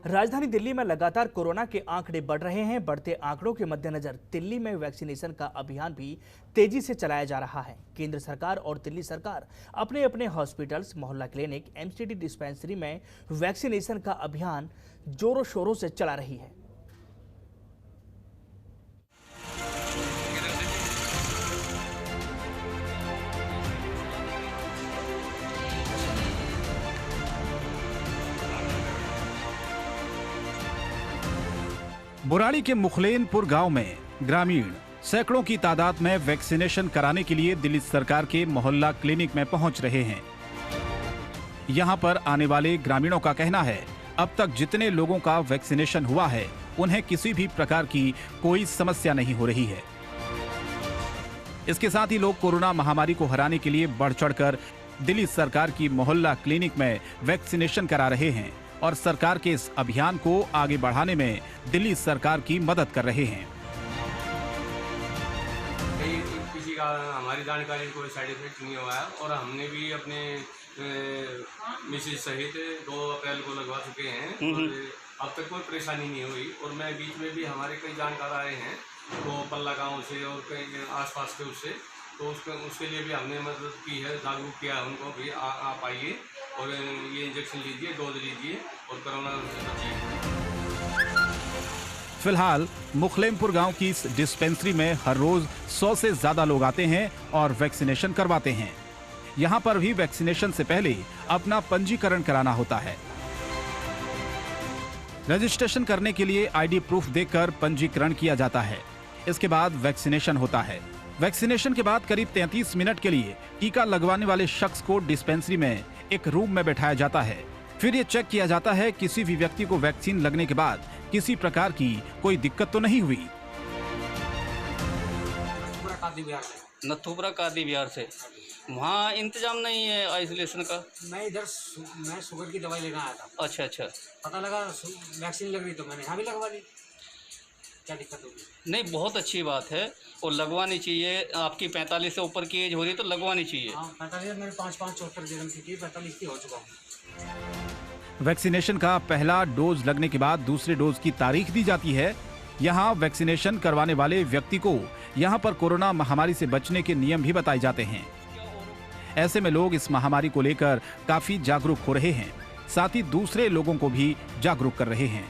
राजधानी दिल्ली में लगातार कोरोना के आंकड़े बढ़ रहे हैं। बढ़ते आंकड़ों के मद्देनजर दिल्ली में वैक्सीनेशन का अभियान भी तेजी से चलाया जा रहा है। केंद्र सरकार और दिल्ली सरकार अपने अपने हॉस्पिटल्स, मोहल्ला क्लिनिक, एमसीडी डिस्पेंसरी में वैक्सीनेशन का अभियान जोरों शोरों से चला रही है। बुराड़ी के मुखलेनपुर गांव में ग्रामीण सैकड़ों की तादाद में वैक्सीनेशन कराने के लिए दिल्ली सरकार के मोहल्ला क्लिनिक में पहुंच रहे हैं। यहां पर आने वाले ग्रामीणों का कहना है, अब तक जितने लोगों का वैक्सीनेशन हुआ है उन्हें किसी भी प्रकार की कोई समस्या नहीं हो रही है। इसके साथ ही लोग कोरोना महामारी को हराने के लिए बढ़ चढ़कर दिल्ली सरकार की मोहल्ला क्लिनिक में वैक्सीनेशन करा रहे हैं और सरकार के इस अभियान को आगे बढ़ाने में दिल्ली सरकार की मदद कर रहे हैं। किसी का हमारी जानकारी कोई साइड इफेक्ट नहीं हुआ है और हमने भी अपने मिसेज सहित 2 अप्रैल को लगवा चुके हैं और अब तक कोई परेशानी नहीं हुई। और मैं बीच में भी हमारे कई जानकार आए हैं तो पल्ला गाँव से और कई आसपास के उससे, तो उसके लिए भी हमने मदद की है, जागरूक किया है उनको भी आप आइए और ये इंजेक्शन लीजिए, डोज लीजिए और कोरोना से बचिए। फिलहाल मुखलेमपुर गांव की इस डिस्पेंसरी में हर रोज 100 से ज्यादा लोग आते हैं और वैक्सीनेशन करवाते हैं। यहां पर भी वैक्सीनेशन से पहले अपना पंजीकरण कराना होता है। रजिस्ट्रेशन करने के लिए आईडी प्रूफ देकर पंजीकरण किया जाता है। इसके बाद वैक्सीनेशन होता है। वैक्सीनेशन के बाद करीब 33 मिनट के लिए टीका लगवाने वाले शख्स को डिस्पेंसरी में एक रूम में बैठाया जाता है। फिर ये चेक किया जाता है किसी भी व्यक्ति को वैक्सीन लगने के बाद किसी प्रकार की कोई दिक्कत तो नहीं हुई। नथुपुरा कादी बिहार से वहाँ इंतजाम नहीं है आइसोलेशन का। मैं इधर मैं शुगर की दवाई लेना आया था। अच्छा अच्छा, पता लगा वैक्सीन लग रही तो मैंने यहाँ भी लगवा ली। क्या दिक्कत होगी? नहीं, बहुत अच्छी बात है और लगवानी चाहिए। आपकी 45 से ऊपर की एज हो रही है तो लगवानी चाहिए। हाँ, 45 मेरे 5-5 74 जन्म की 45 की हो चुका हूँ। वैक्सीनेशन का पहला डोज लगने के बाद दूसरे डोज की तारीख दी जाती है। यहाँ वैक्सीनेशन करवाने वाले व्यक्ति को यहाँ पर कोरोना महामारी से बचने के नियम भी बताए जाते हैं। ऐसे में लोग इस महामारी को लेकर काफी जागरूक हो रहे हैं, साथ ही दूसरे लोगों को भी जागरूक कर रहे हैं।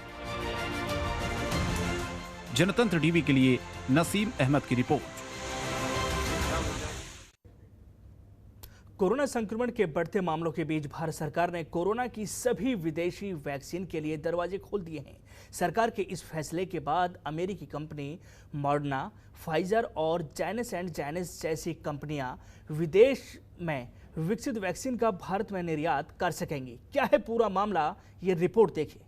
जनतंत्र टीवी के लिए नसीम अहमद की रिपोर्ट। कोरोना संक्रमण के बढ़ते मामलों के बीच भारत सरकार ने कोरोना की सभी विदेशी वैक्सीन के लिए दरवाजे खोल दिए हैं। सरकार के इस फैसले के बाद अमेरिकी कंपनी मॉडर्ना, फाइजर और जॉनसन एंड जॉनसन जैसी कंपनियां विदेश में विकसित वैक्सीन का भारत में निर्यात कर सकेंगी। क्या है पूरा मामला, ये रिपोर्ट देखिए।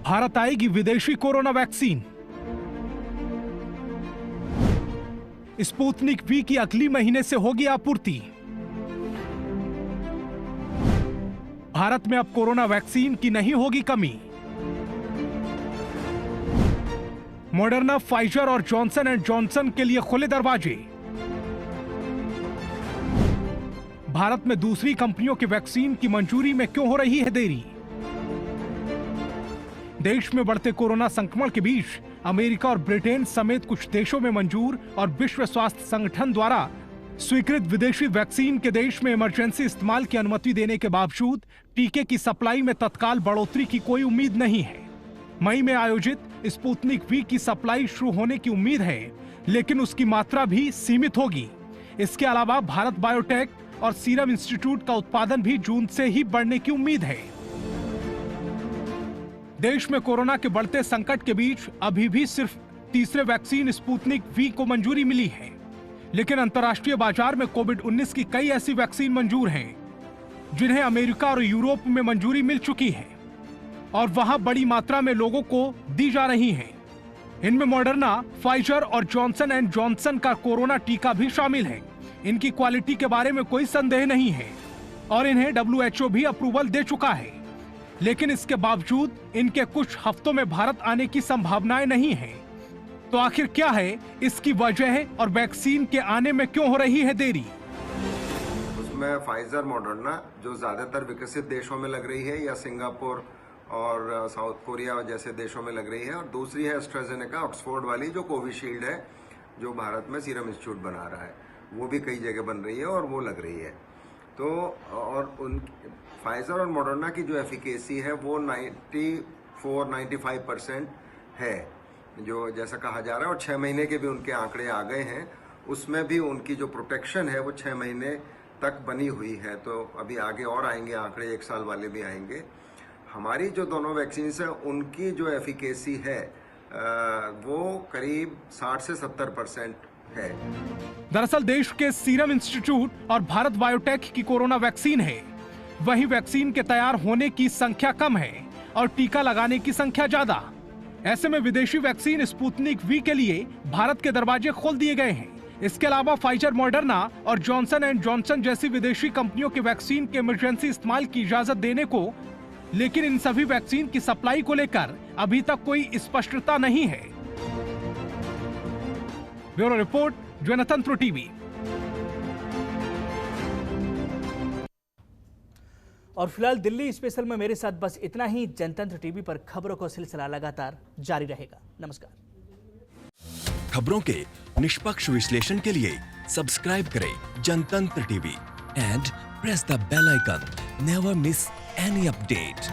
भारत आएगी विदेशी कोरोना वैक्सीन। स्पुतनिक वी की अगली महीने से होगी आपूर्ति। भारत में अब कोरोना वैक्सीन की नहीं होगी कमी। मॉडर्ना, फाइजर और जॉनसन एंड जॉनसन के लिए खुले दरवाजे। भारत में दूसरी कंपनियों की वैक्सीन की मंजूरी में क्यों हो रही है देरी? देश में बढ़ते कोरोना संक्रमण के बीच अमेरिका और ब्रिटेन समेत कुछ देशों में मंजूर और विश्व स्वास्थ्य संगठन द्वारा स्वीकृत विदेशी वैक्सीन के देश में इमरजेंसी इस्तेमाल की अनुमति देने के बावजूद टीके की सप्लाई में तत्काल बढ़ोतरी की कोई उम्मीद नहीं है। मई में आयोजित स्पुतनिक वी की सप्लाई शुरू होने की उम्मीद है, लेकिन उसकी मात्रा भी सीमित होगी। इसके अलावा भारत बायोटेक और सीरम इंस्टीट्यूट का उत्पादन भी जून से ही बढ़ने की उम्मीद है। देश में कोरोना के बढ़ते संकट के बीच अभी भी सिर्फ तीसरे वैक्सीन स्पुतनिक वी को मंजूरी मिली है, लेकिन अंतर्राष्ट्रीय बाजार में कोविड-19 की कई ऐसी वैक्सीन मंजूर हैं जिन्हें अमेरिका और यूरोप में मंजूरी मिल चुकी है और वहां बड़ी मात्रा में लोगों को दी जा रही है। इनमें मॉडर्ना, फाइजर और जॉनसन एंड जॉनसन का कोरोना टीका भी शामिल है। इनकी क्वालिटी के बारे में कोई संदेह नहीं है और इन्हें WHO भी अप्रूवल दे चुका है, लेकिन इसके बावजूद इनके कुछ हफ्तों में भारत आने की संभावनाएं नहीं है। तो आखिर क्या है इसकी वजह और वैक्सीन के आने में क्यों हो रही है देरी? उसमें फाइजर मॉडर्ना जो ज़्यादातर विकसित देशों में लग रही है या सिंगापुर और साउथ कोरिया जैसे देशों में लग रही है, और दूसरी है एस्ट्राजेनेका ऑक्सफोर्ड वाली जो कोविशील्ड है, जो भारत में सीरम इंस्टीट्यूट बना रहा है, वो भी कई जगह बन रही है और वो लग रही है। तो और उन फाइजर और मॉडर्ना की जो एफिकेसी है वो 94-95% है, जो जैसा कहा जा रहा है, और 6 महीने के भी उनके आंकड़े आ गए हैं। उसमें भी उनकी जो प्रोटेक्शन है वो 6 महीने तक बनी हुई है। तो अभी आगे और आएंगे आंकड़े, 1 साल वाले भी आएंगे। हमारी जो दोनों वैक्सीन है उनकी जो एफिकेसी है वो करीब 60 से 70% है। दरअसल देश के सीरम इंस्टीट्यूट और भारत बायोटेक की कोरोना वैक्सीन है, वही वैक्सीन के तैयार होने की संख्या कम है और टीका लगाने की संख्या ज्यादा। ऐसे में विदेशी वैक्सीन स्पुतनिक वी के लिए भारत के दरवाजे खोल दिए गए हैं। इसके अलावा फाइजर, मॉडर्ना और जॉनसन एंड जॉनसन जैसी विदेशी कंपनियों के वैक्सीन के इमरजेंसी इस्तेमाल की इजाजत देने को, लेकिन इन सभी वैक्सीन की सप्लाई को लेकर अभी तक कोई स्पष्टता नहीं है। ब्यूरो रिपोर्ट, जनतंत्र टीवी। और फिलहाल दिल्ली स्पेशल में मेरे साथ बस इतना ही। जनतंत्र टीवी पर खबरों का सिलसिला लगातार जारी रहेगा। नमस्कार। खबरों के निष्पक्ष विश्लेषण के लिए सब्सक्राइब करें Jantantra TV and press the bell icon. Never miss any update.